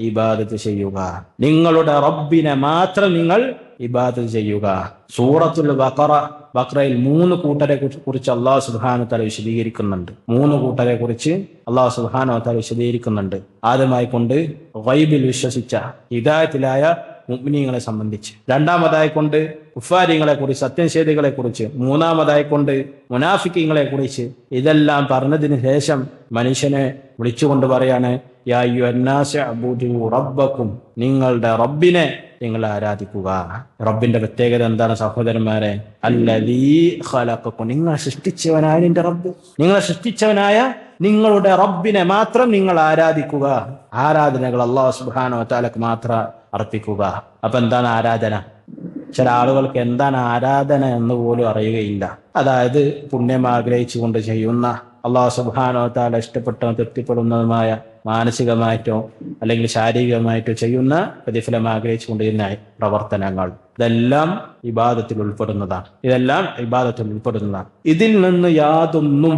[SPEAKER 1] ഇബാദത്ത് ചെയ്യുക, നിങ്ങളുടെ റബ്ബിനെ മാത്രം നിങ്ങൾ ഇബാദത്ത് ചെയ്യുക. സൂറത്തുൽ ബഖറയിൽ 3 കൂട്ടരെ കുറിച്ച് അല്ലാഹു സുബ്ഹാനഹു വ തആല വിശദീകരിക്കുന്നുണ്ട്. 3 കൂട്ടരെ കുറിച്ച് അല്ലാഹു സുബ്ഹാനഹു വ തആല വിശദീകരിക്കുന്നുണ്ട്. ആദ്യമായി കൊണ്ട് ഗൈബിൽ വിശ്വസിച്ച ഹിദായത്തിലായ മുഅ്മിനീങ്ങളെ സംബന്ധിച്ച്, രണ്ടാമതായി കൊണ്ട് കുഫാരികളെ കുറിച്ച്, സത്യനിഷേധികളെ കുറിച്ച്, മൂന്നാമതായി കൊണ്ട് മുനാഫിക്കീങ്ങളെ കുറിച്ച്. ഇതെല്ലാം പറഞ്ഞതിന് ശേഷം മനുഷ്യനെ വിളിച്ചുകൊണ്ട് പറയാണ് യാ അയ്യുഹന്നാസ് അബ്ദു റബ്ബക്കും, നിങ്ങളുടെ റബ്ബിനെ നിങ്ങൾ ആരാധിക്കുക. റബ്ബിന്റെ പ്രത്യേകത എന്താണ് സഹോദരന്മാരെ? അല്ലദീ ഖലഖക്കും, നിങ്ങളെ സൃഷ്ടിച്ചവനായ നിന്റെ റബ്ബ്, നിങ്ങളെ സൃഷ്ടിച്ചവനായ നിങ്ങളുടെ റബ്ബിനെ മാത്രം നിങ്ങൾ ആരാധിക്കുക. ആരാധനകൾ അല്ലാഹു സുബ്ഹാനഹു വ തആലക്ക് മാത്രം അർപ്പിക്കുക. അപ്പൊ എന്താണ് ആരാധന? ചില ആളുകൾക്ക് എന്താണ് ആരാധന എന്ന് പോലും അറിയുകയില്ല. അതായത് പുണ്യം ആഗ്രഹിച്ചുകൊണ്ട് ചെയ്യുന്ന, അല്ലാഹു സുബ്ഹാനഹു വ തആല ഇഷ്ടപ്പെട്ട തൃപ്തിപ്പെടുന്നതുമായ മാനസികമായിട്ടോ അല്ലെങ്കിൽ ശാരീരികമായിട്ടോ ചെയ്യുന്ന പ്രതിഫലം ആഗ്രഹിച്ചുകൊണ്ട് ചെയ്യുന്ന പ്രവർത്തനങ്ങൾ, ഇതെല്ലാം ഇബാദത്തിൽ ഉൾപ്പെടുന്നതാണ്. ഇതിൽ നിന്ന് യാതൊന്നും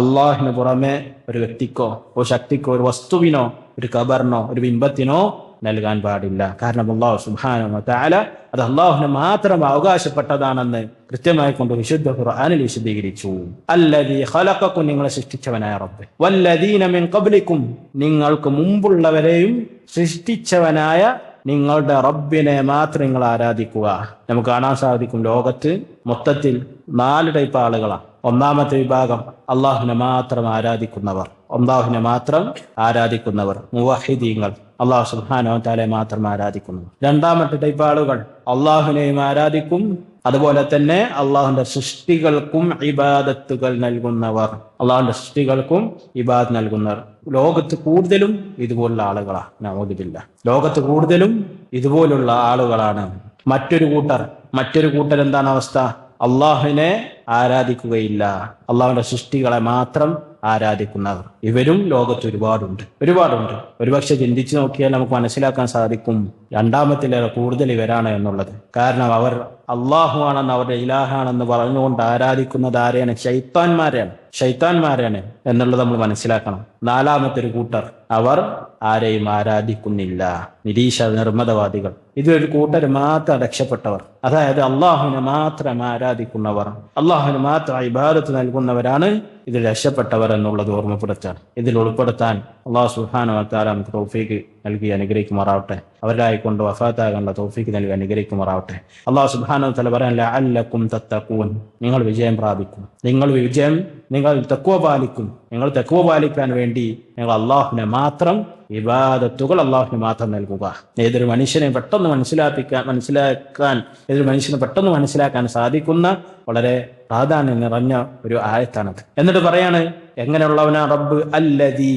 [SPEAKER 1] അള്ളാഹിന് പുറമെ ഒരു വ്യക്തിക്കോ ഒരു ശക്തിക്കോ ഒരു വസ്തുവിനോ ഒരു ഖബറിനോ ഒരു ബിംബത്തിനോ നൽകാൻ പാടില്ല. കാരണം അല്ലാഹു സുബ്ഹാനഹു വ തആല അത് അള്ളാഹുവിന് മാത്രം അവകാശപ്പെട്ടതാണെന്ന് കൃത്യമായി കൊണ്ട് വിശുദ്ധ ഖുർആനിൽ വിശദീകരിച്ചു. അല്ലദീ ഖലഖക്കും, നിങ്ങളെ സൃഷ്ടിച്ചവനായ റബ്ബ്, വല്ലദീന മിൻ ഖബ്ലിക്കും, നിങ്ങൾക്ക് മുമ്പുള്ളവരെയും സൃഷ്ടിച്ചവനായ നിങ്ങളുടെ റബ്ബിനെ മാത്രം നിങ്ങൾ ആരാധിക്കുക. നമുക്ക് കാണാൻ സാധിക്കും ലോകത്ത് മൊത്തത്തിൽ 4 ടൈപ്പ് ആളുകളാണ്. ഒന്നാമത്തെ വിഭാഗം അള്ളാഹുവിനെ മാത്രം ആരാധിക്കുന്നവർ, മുവഹിദീങ്ങൾ, അള്ളാഹു സുബ്ഹാനഹു വ തആലയെ മാത്രം ആരാധിക്കുന്നവർ. രണ്ടാമത്തെ ടൈപ്പ് ആളുകൾ അള്ളാഹുവിനെയും ആരാധിക്കും, അതുപോലെ തന്നെ അള്ളാഹുവിന്റെ സൃഷ്ടികൾക്കും ഇബാദത്തുകൾ നൽകുന്നവർ. ലോകത്ത് കൂടുതലും ഇതുപോലുള്ള ആളുകളാണ്. നഊദുബില്ലാ, ലോകത്ത് കൂടുതലും ഇതുപോലുള്ള ആളുകളാണ്. മറ്റൊരു കൂട്ടർ എന്താണ് അവസ്ഥ? അള്ളാഹുവിനെ ആരാധിക്കുകയില്ല, അള്ളാഹുവിന്റെ സൃഷ്ടികളെ മാത്രം ആരാധിക്കുന്നവർ. ഇവരും ലോകത്ത് ഒരുപാടുണ്ട്. ഒരുപക്ഷെ ചിന്തിച്ചു നോക്കിയാൽ നമുക്ക് മനസ്സിലാക്കാൻ സാധിക്കും രണ്ടാമത്തിലേറെ കൂടുതൽ ഇവരാണ് എന്നുള്ളത്. കാരണം അവർ അള്ളാഹു ആണെന്ന്, അവരുടെ ഇലാഹാണെന്ന് പറഞ്ഞുകൊണ്ട് ആരാധിക്കുന്നത് ആരെയാണ്? ശൈത്താന്മാരെയാണ് എന്നുള്ളത് നമ്മൾ മനസ്സിലാക്കണം. നാലാമത്തെ ഒരു കൂട്ടർ, അവർ ആരെയും ആരാധിക്കുന്നില്ല, നിർമ്മതവാദികൾ. ഇതൊരു കൂട്ടർ മാത്രം രക്ഷപ്പെട്ടവർ. അതായത് അള്ളാഹുവിനെ മാത്രം ആരാധിക്കുന്നവർ, അള്ളാഹുവിന് മാത്രം ഇബാദത്ത് നൽകുന്നവരാണ് ഇതിൽ രക്ഷപ്പെട്ടവർ എന്നുള്ളത് ഓർമ്മപ്പെടുത്താൻ, ഇതിൽ ഉൾപ്പെടുത്താൻ അള്ളാഹു സുബ്ഹാനഹു വ തആല നമുക്ക് തൗഫീഖ് നൽകി അനുഗ്രഹിക്കുമാറാവട്ടെ. അവരായിക്കൊണ്ട് വഫാത്താകാനുള്ള തൗഫീഖ് നൽകി അനുഗ്രഹിക്കുമാറാവട്ടെ. അള്ളാഹു സുബ്ഹാനഹു വ തആല പറയാൻ ലഅല്ലക്കും തത്തഖൂൻ, നിങ്ങൾ വിജയം പ്രാപിക്കും, നിങ്ങൾ തഖ്വ പാലിക്കും. നിങ്ങൾ തഖ്വ പാലിക്കാൻ വേണ്ടി നിങ്ങൾ അള്ളാഹുവിനെ മാത്രം ഇബാദത്തുകൾ അള്ളാഹുവിന് മാത്രം നൽകുക. ഏതൊരു മനുഷ്യനെ പെട്ടെന്ന് മനസ്സിലാക്കാൻ സാധിക്കുന്ന വളരെ പ്രാധാന്യം നിറഞ്ഞ ഒരു ആയത്താണത്. എന്നിട്ട് പറയാണ് എങ്ങനെയുള്ളവനാ റബ്ബ്? അല്ലദീ,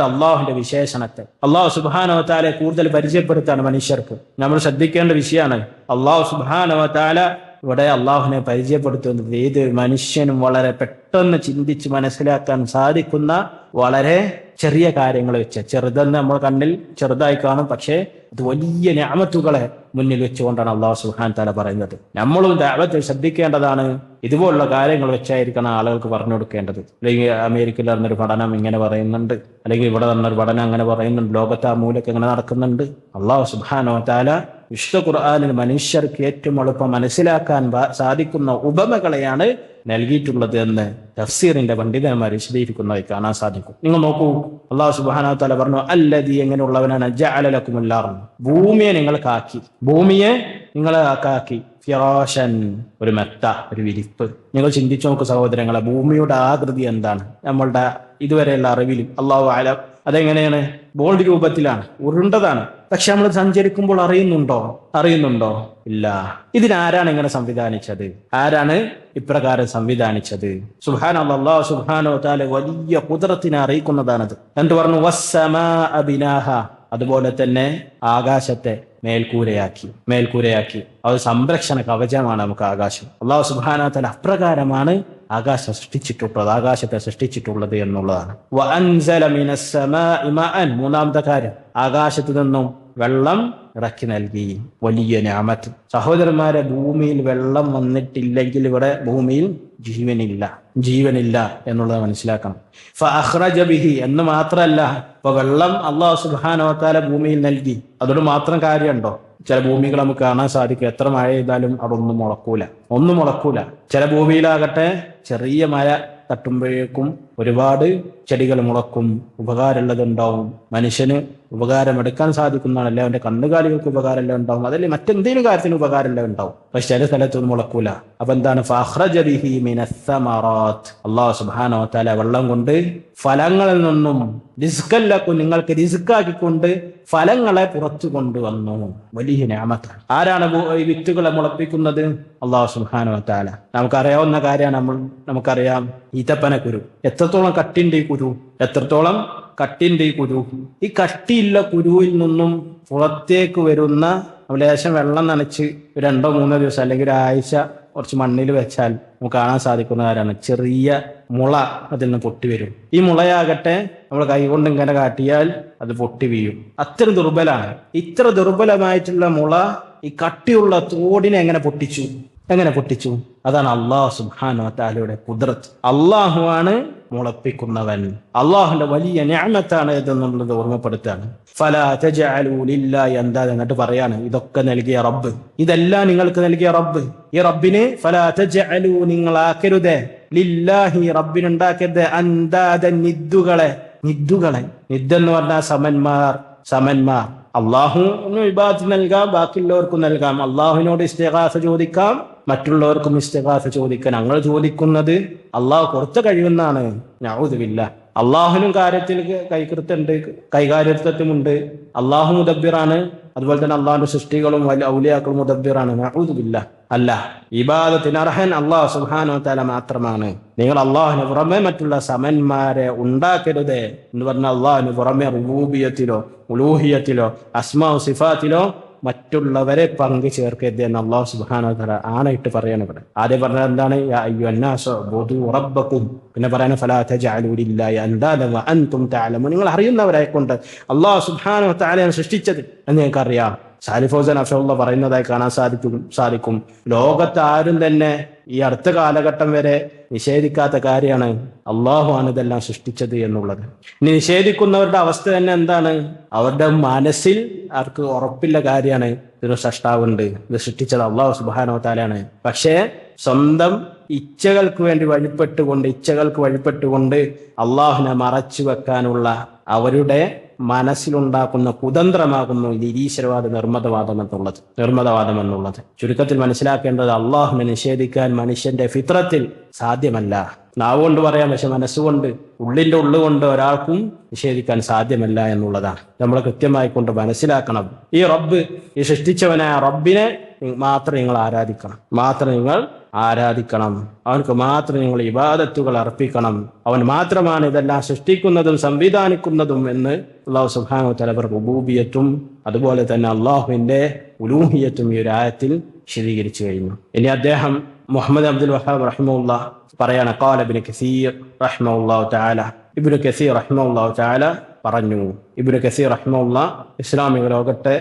[SPEAKER 1] അള്ളാഹുവിന്റെ വിശേഷണത്തെ അള്ളാഹു സുബ്ഹാനഹു വ തആലയെ കൂടുതൽ പരിചയപ്പെടുത്താണ് മനുഷ്യർക്ക്. നമ്മൾ ശ്രദ്ധിക്കേണ്ട വിഷയമാണ്. അള്ളാഹു സുബ്ഹാനഹു വ തആല ഇവിടെ അള്ളാഹുവിനെ പരിചയപ്പെടുത്തുന്നത് ഏത് മനുഷ്യനും വളരെ പെട്ടെന്ന് ചിന്തിച്ച് മനസ്സിലാക്കാൻ സാധിക്കുന്ന വളരെ ചെറിയ കാര്യങ്ങൾ വെച്ച്, ചെറുതെന്ന് നമ്മൾ കണ്ണിൽ ചെറുതായി കാണും, പക്ഷേ അത് വലിയ നിഅമത്തുകളെ മുന്നിൽ വെച്ചുകൊണ്ടാണ് അള്ളാഹു സുബ്ഹാനഹു വ തആല പറയുന്നത്. നമ്മളും ദഅവത്തിൽ ശ്രദ്ധിക്കേണ്ടതാണ്. ഇതുപോലുള്ള കാര്യങ്ങൾ വെച്ചായിരിക്കണം ആളുകൾക്ക് പറഞ്ഞു കൊടുക്കേണ്ടത്. അല്ലെങ്കിൽ അമേരിക്കയിൽ നടന്നൊരു പഠനം ഇങ്ങനെ പറയുന്നുണ്ട്, അല്ലെങ്കിൽ ഇവിടെ നടന്നൊരു പഠനം അങ്ങനെ പറയുന്നുണ്ട്, ലോകത്ത് ആ മൂലൊക്കെ ഇങ്ങനെ നടക്കുന്നുണ്ട്. അല്ലാഹു സുബ്ഹാനഹു വ തആല വിശുദ്ധ ഖുർആനിൽ മനുഷ്യർക്ക് ഏറ്റവും എളുപ്പം മനസ്സിലാക്കാൻ സാധിക്കുന്ന ഉപമകളെയാണ് നൽകിയിട്ടുള്ളത് എന്ന് തഫ്സീറിന്റെ പണ്ഡിതന്മാർ വിശദീകരിക്കുന്നതായി കാണാൻ സാധിക്കും. നിങ്ങൾ നോക്കൂ, അല്ലാഹു സുബ്ഹാനഹു വ തആല പറഞ്ഞു, അല്ലദീ എങ്ങനെയുള്ളവനാണ് ജഅല ലക്കുമുൽ അർദ്, ഭൂമിയെ നിങ്ങൾക്കാക്കി, ഭൂമിയെ നിങ്ങളാക്കി, ഫിറാശൻ ഒരു മെത്ത, ഒരു വിരിപ്പ്. നിങ്ങൾ ചിന്തിച്ചു നോക്ക് സഹോദരങ്ങളെ, ഭൂമിയുടെ ആകൃതി എന്താണ്? നമ്മളുടെ ഇതുവരെയുള്ള അറിവിലും അല്ലാഹു അലം അതെങ്ങനെയാണ്? ബോൾഡ് രൂപത്തിലാണ്, ഉരുണ്ടതാണ്. പക്ഷെ നമ്മൾ സഞ്ചരിക്കുമ്പോൾ അറിയുന്നുണ്ടോ? ഇല്ല. ഇതിനാരാണ് ഇങ്ങനെ സംവിധാനിച്ചത്? ആരാണ് ഇപ്രകാരം സംവിധാനിച്ചത്? സുബ്ഹാനല്ലാഹ്, അല്ലാഹു സുബ്ഹാനഹു വ തആല വലിയ ഖുദ്റത്തിനെ അറിയിക്കുന്നതാണത്. എന്നിട്ട് പറഞ്ഞു വസ്സമാഅ ബിനാഹ, അതുപോലെ തന്നെ ആകാശത്തെ മേൽക്കൂരയാക്കി. അത് സംരക്ഷണ കവചമാണ് നമുക്ക് ആകാശം. അല്ലാഹു സുബ്ഹാനഹു വ തആല അപ്രകാരമാണ് ആകാശത്തെ സൃഷ്ടിച്ചിട്ടുള്ളത് എന്നുള്ളതാണ്. വഅൻസല മിനസ് സമാഇ മഅൻ, മൂന്നാമത്തെ കാര്യം, ആകാശത്തു നിന്നും വെള്ളം ഇറക്കി നൽകി. വലിയ നിഅമത്ത് സഹോദരന്മാരെ, ഭൂമിയിൽ വെള്ളം വന്നിട്ടില്ലെങ്കിൽ ഇവിടെ ഭൂമിയിൽ ജീവനില്ല എന്നുള്ളത് മനസ്സിലാക്കണം. ഫഅഖ്റജ ബിഹി എന്ന് മാത്രമല്ല, ഇപ്പൊ വെള്ളം അല്ലാഹു സുബ്ഹാനഹു വ തആല ഭൂമിയിൽ നൽകി, അതോട് മാത്രം കാര്യമുണ്ടോ? ചില ഭൂമികൾ നമുക്ക് കാണാൻ സാധിക്കും, എത്ര മഴ ചെയ്താലും അവിടെ ഒന്നും മുളക്കൂല. ചില ഭൂമിയിലാകട്ടെ ചെറിയ മഴ തട്ടുമ്പോഴേക്കും ഒരുപാട് ചെടികൾ മുളക്കും, ഉപകാരമുള്ളതുണ്ടാവും, മനുഷ്യന് ഉപകാരമെടുക്കാൻ സാധിക്കുന്നതാണല്ലേ, അവന്റെ കന്നുകാലികൾക്ക് ഉപകാരമെല്ലാം ഉണ്ടാവും, അതല്ലേ മറ്റെന്തെങ്കിലും കാര്യത്തിന് ഉപകാരമെല്ലാം ഉണ്ടാവും. പക്ഷെ ചില സ്ഥലത്തൊന്നും മുളക്കൂല. അപ്പൊ എന്താണ്? ഫഅഖ്റജ ബിഹി മിനസ് സമറാത്ത്, അല്ലാഹു സുബ്ഹാനഹു വ തആല വെള്ളം കൊണ്ട് ഫലങ്ങളിൽ നിന്നും റിസ്കൻ ലക്കും, നിങ്ങൾക്ക് റിസ്ക്കാക്കിക്കൊണ്ട് ഫലങ്ങളെ പുറത്തു കൊണ്ടുവന്നു. വലിയ നിഅമത്താണ്. ആരാണ് ഈ വിത്തുകളെ മുളപ്പിക്കുന്നത്? അല്ലാഹു സുബ്ഹാനഹു വ തആല. നമുക്കറിയാവുന്ന കാര്യമാണ്, നമുക്കറിയാം ഈത്തപ്പനക്കുരു. എത്രത്തോളം കട്ടിണ്ട് ഈ കുരു? ഈ കട്ടിയുള്ള കുരുവിൽ നിന്നും പുറത്തേക്ക് വരുന്ന ലേശം വെള്ളം നനച്ച് 2-3 ദിവസം അല്ലെങ്കിൽ ഒരാഴ്ച കുറച്ച് മണ്ണിൽ വെച്ചാൽ നമുക്ക് കാണാൻ സാധിക്കുന്ന കാര്യമാണ്, ചെറിയ മുള അതിൽ നിന്ന് പൊട്ടി വരും. ഈ മുളയാകട്ടെ നമ്മൾ കൈകൊണ്ട് ഇങ്ങനെ കാട്ടിയാൽ അത് പൊട്ടി വീഴും. അത്ര ദുർബലാണ്. ഇത്ര ദുർബലമായിട്ടുള്ള മുള ഈ കട്ടിയുള്ള തോടിനെ എങ്ങനെ പൊട്ടിച്ചു? അതാണ് അല്ലാഹു സുബ്ഹാനഹു വ തആലയുടെ ഖുദ്റത്ത്. അല്ലാഹുവാണ് മുളപ്പിക്കുന്നവൻ. അല്ലാഹുവിന്റെ വലിയ നിഅമത്താണ് ഇതെന്നുള്ളത് ഓർമ്മപ്പെടുത്താണ്. ഫലാ തജഅലൂ ലില്ലാഹി അൻദാദ, എന്നിട്ട് പറയാണ്, ഇതൊക്കെ നൽകിയ റബ്ബ്, ഇതെല്ലാം നിങ്ങൾക്ക് നൽകിയ റബ്ബ്, ഈ റബ്ബിനെ ഫലാ തജഅലൂ, നിങ്ങളാക്കരുതേ, ലില്ലാഹി റബ്ബിനുണ്ടാക്കരുത്, അൻദാദൻ നിദ്ദുകളെ. നിദ്ദെന്ന് പറഞ്ഞാൽ സമന്മാർ. അള്ളാഹുവിന് ഇബാദത്ത് നൽകാം, ബാക്കിയുള്ളവർക്കും നൽകാം. അള്ളാഹുവിനോട് ഇസ്തിഗാസ ചോദിക്കാം, മറ്റുള്ളവർക്കും ഇസ്തിഗാസ ചോദിക്കാം. ഞങ്ങൾ ചോദിക്കുന്നത് അള്ളാഹു കൊടുത്ത കഴിവെന്നാണ്. നഊദു ബില്ലാഹ്. അള്ളാഹുവിനും കാര്യത്തിൽ കൈകാര്യത്വമുണ്ട്. അള്ളാഹു മുദബ്ബിറാണ്. അതുപോലെ തന്നെ അള്ളാഹുന്റെ സൃഷ്ടികളും ഔലിയാക്കളും മുദബ്ബിറാണ്. നഊദു ബില്ലാഹ്. അല്ല, ഇബാദത്തിന് അർഹൻ അല്ലാഹു സുബ്ഹാനഹു വ തആല മാത്രമാണ്. നിങ്ങൾ അള്ളാഹുവിന് പുറമെ മറ്റുള്ള സമന്മാരെ ഉണ്ടാക്കരുത് എന്ന് പറഞ്ഞാൽ അള്ളാഹുവിന് പുറമെ റുബൂബിയത്തിലോ ഉലൂഹിയത്തിലോ അസ്മാഉ സിഫാത്തിലോ മറ്റുള്ളവരെ പങ്കു ചേർക്കരുത് എന്ന് അല്ലാഹു സുബ്ഹാനഹു വ തആല ആണയിട്ട് പറയാണ്. ഇവിടെ ആദ്യം പറഞ്ഞത് എന്താണ്? യാ അയ്യുഹന്നാസു ഉബ്ദു റബ്ബക്കും. പിന്നെ പറയാണ് ഫലാ തജഅലൂ ലില്ലാഹി അൻദാദ വ അൻതും തഅലമൂൻ. നിങ്ങൾ അറിയുന്നവരായിക്കൊണ്ട് അല്ലാഹു സുബ്ഹാനഹു വ തആലയാണ് സൃഷ്ടിച്ചത് എന്ന് നിങ്ങൾക്ക് അറിയാം. സാലിഹ് ഫൗസാൻ ഹഫിളഹുല്ലാഹ് പറയുന്നതായി കാണാൻ സാധിക്കും. ലോകത്ത് ആരും തന്നെ ഈ അടുത്ത കാലഘട്ടം വരെ നിഷേധിക്കാത്ത കാര്യമാണ് അള്ളാഹു ആണ് ഇതെല്ലാം സൃഷ്ടിച്ചത് എന്നുള്ളത്. ഇനി നിഷേധിക്കുന്നവരുടെ അവസ്ഥ തന്നെ എന്താണ്? അവരുടെ മനസ്സിൽ അവർക്ക് ഉറപ്പില്ല കാര്യമാണ്, ഇതിന് സൃഷ്ടാവുണ്ട്, ഇത് സൃഷ്ടിച്ചത് അള്ളാഹു സുബ്ഹാനഹു വ തആലയാണ്. പക്ഷേ സ്വന്തം ഇച്ഛകൾക്ക് വഴിപ്പെട്ടുകൊണ്ട് അള്ളാഹുവിനെ മറച്ചു വെക്കാനുള്ള അവരുടെ മനസ്സിലുണ്ടാക്കുന്ന കുതന്ത്രമാകുന്നു നിരീശ്വരവാദ നിർമ്മതവാദം എന്നുള്ളത്. ചുരുക്കത്തിൽ മനസ്സിലാക്കേണ്ടത്, അള്ളാഹുവിനെ നിഷേധിക്കാൻ മനുഷ്യന്റെ ഫിത്രത്തിൽ സാധ്യമല്ല. നാവുകൊണ്ട് പറയാം, പക്ഷെ മനസ്സുകൊണ്ട് ഉള്ളുകൊണ്ട് ഒരാൾക്കും നിഷേധിക്കാൻ സാധ്യമല്ല എന്നുള്ളതാണ്. നമ്മൾ കൃത്യമായി കൊണ്ട് മനസ്സിലാക്കണം. ഈ റബ്ബ്, ഈ സൃഷ്ടിച്ചവനായ റബ്ബിനെ മാത്രം നിങ്ങൾ ആരാധിക്കണം. അവനക്ക് മാത്രം നിങ്ങൾ ഇബാദത്തുകൾ അർപ്പിക്കണം. അവൻ മാത്രമാണ് ഇതെല്ലാം സൃഷ്ടിക്കുന്നതും സംവിധാനിക്കുന്നതും എന്ന് അല്ലാഹു സുബ്ഹാനഹു വ തആല റുബൂബിയത്തും അതുപോലെ തന്നെ അള്ളാഹുവിന്റെ ഉലൂഹിയത്തും ഈ ഒരു ആയത്തിൽ വിശദീകരിച്ചു കഴിഞ്ഞു. ഇനി അദ്ദേഹം മുഹമ്മദ് അബ്ദുൽ വഹാബ് റഹിമഹുല്ലാഹ് പറയാണ്, ഖാല ഇബ്നു കസീർ റഹിമഹുല്ലാഹു തആല. ഇബ്നു കസീർ റഹിമഹുല്ലാഹു തആല പറഞ്ഞു. ഇബ്നു കസീർ റഹിമഹുല്ലാഹ് ഇസ്ലാമിക ലോകത്തെ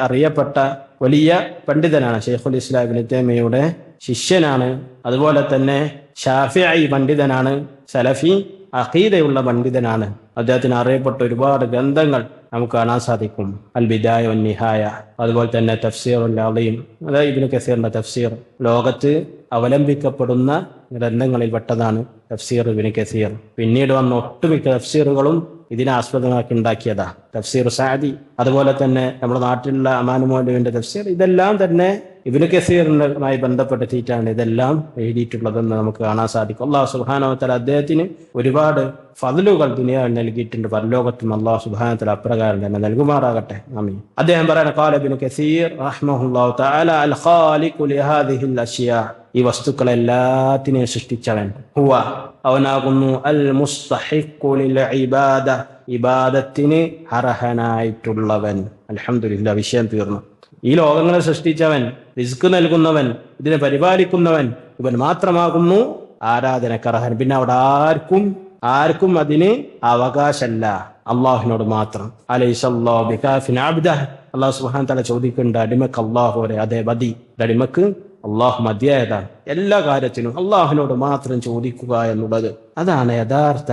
[SPEAKER 1] അറിയപ്പെട്ട വലിയ പണ്ഡിതനാണ്. ശൈഖുൽ ഇസ്ലാം ഇബ്നു തൈമിയ്യയുടെ ശിഷ്യനാണ്. അതുപോലെ തന്നെ ഷാഫിഈ പണ്ഡിതനാണ്, സലഫി അഖീദയുള്ള പണ്ഡിതനാണ്. അദ്ദേഹത്തിന് അറിയപ്പെട്ട ഒരുപാട് ഗ്രന്ഥങ്ങൾ നമുക്ക് കാണാൻ സാധിക്കും. അൽ ബിദായ വൻ നിഹായ, അതുപോലെ തന്നെ തഫ്സീറുൽ അളീം, അതായത് ഇബ്നു കസീറിന്റെ തഫ്സീർ. ലോകത്ത് അവലംബിക്കപ്പെടുന്ന ഗ്രന്ഥങ്ങളിൽ പെട്ടതാണ് തഫ്സീർ ഇബ്നു കസീർ. പിന്നീട് വന്ന ഒട്ടുമിക്ക തഫ്സീറുകളും ഇതിനെ ആസ്പദമാക്കി ഉണ്ടാക്കിയതാ. തഫ്സീർ സഅദി, അതുപോലെ തന്നെ നമ്മുടെ നാട്ടിലുള്ള അമാനു മൗലവിന്റെ തഫ്സീർ, ഇതെല്ലാം തന്നെ ഇബ്നു കസീറുമായി ബന്ധപ്പെടുത്തിയിട്ടാണ് ഇതെല്ലാം എഴുതിയിട്ടുള്ളതെന്ന് നമുക്ക് കാണാൻ സാധിക്കും. അല്ലാഹു സുബ്ഹാനഹു വ തആല അദ്ദേഹത്തിന് ഒരുപാട് ഫദ്ലുകൾ ദുനിയാവിൽ നൽകിയിട്ടുണ്ട്. പരലോകത്തും അല്ലാഹു സുബ്ഹാനഹു വ തആല അപ്രകാരം തന്നെ നൽകുമാറാകട്ടെ. ആമീൻ. അദ്ദേഹം പറയുന്ന ഖാല ഇബ്നു കസീർ റഹ്മഹുല്ലാഹു തആല അൽ ഖാലിഖു ലിഹാദിഹിൽ അഷ്യാ, ഈ വസ്തുക്കളെല്ലാത്തിനെയും സൃഷ്ടിച്ചവൻ, ഹുവ അവനാകുന്നു അൽ മുസ്തഹിഖു ലിൽ ഇബാദ, ഇബാദത്തിന് അർഹനായിട്ടുള്ളവൻ. അൽഹംദുലില്ലാഹ്, വിഷയം തീർന്നു. ഈ ലോകങ്ങളെ സൃഷ്ടിച്ചവൻ, റിസ്ക് നൽകുന്നവൻ, ഇതിനെ പരിപാലിക്കുന്നവൻ, ഇവൻ മാത്രമാകുന്നു ആരാധനക്കർഹൻ. പിന്നെ അവിടെ ആർക്കും അതിന് അവകാശമല്ല, അള്ളാഹുവിനോട് മാത്രം. അലൈസല്ലാഹു ബികാഫിൻ അബ്ദഹ്, അള്ളാഹു സുബ്ഹാനഹു വ തആല ചോദിക്കുന്നുണ്ട്, അടിമക്ക് അള്ളാഹു വരെ, അതേ മതി, അടിമക്ക് അള്ളാഹു മതിയായതാണ്. എല്ലാ കാര്യത്തിനും അള്ളാഹുവിനോട് മാത്രം ചോദിക്കുക എന്നുള്ളത്, അതാണ് യഥാർത്ഥ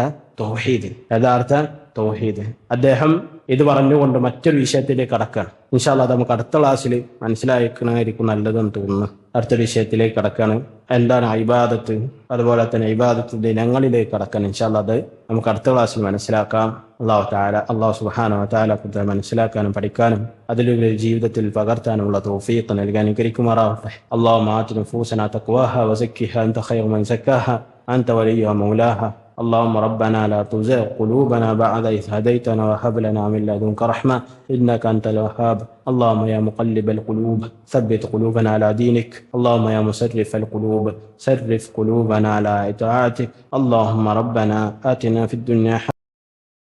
[SPEAKER 1] തൗഹീദ്. അദ്ദേഹം ഇത് പറഞ്ഞുകൊണ്ട് മറ്റൊരു വിഷയത്തിലേക്ക് കടക്കാണ്. ഇൻഷാ അല്ലാഹ് അത് നമുക്ക് അടുത്ത ക്ലാസ്സിൽ മനസ്സിലാക്കണമായിരിക്കും നല്ലതെന്ന് തോന്നുന്നു. അടുത്ത വിഷയത്തിലേക്ക് കടക്കാണ്. എന്താണ് ഇബാദത്ത്, അതുപോലെ തന്നെ ഇബാദത്തിന്റെ ഇനങ്ങളിലേക്ക് കടക്കാൻ ഇൻഷാ അല്ലാഹ് അത് നമുക്ക് അടുത്ത ക്ലാസ്സിൽ മനസ്സിലാക്കാം. അല്ലാഹു സുബ്ഹാനഹു വ തആല കൂടുതൽ മനസ്സിലാക്കാനും പഠിക്കാനും അതിലൂടെ ജീവിതത്തിൽ പകർത്താനുമുള്ള തൗഫീഖ് നൽകാൻ അനുഗ്രഹിക്കുമാറാവട്ടെ. അല്ലാഹുമ്മ ആതി നുഫൂസനാ തഖ്വാഹാ വസക്കിഹാ അൻത ഖൈറു മൻ സക്കാഹാ അൻത വലിയ്യുഹാ മൗലാഹാ. اللهم ربنا لا تزغ قلوبنا بعد إذ هديتنا وهب لنا من لدنك رحمة إنك أنت الوهاب. اللهم يا مقلب القلوب ثبت قلوبنا على دينك. اللهم يا مسرف القلوب صرف قلوبنا على طاعتك. اللهم ربنا آتنا في الدنيا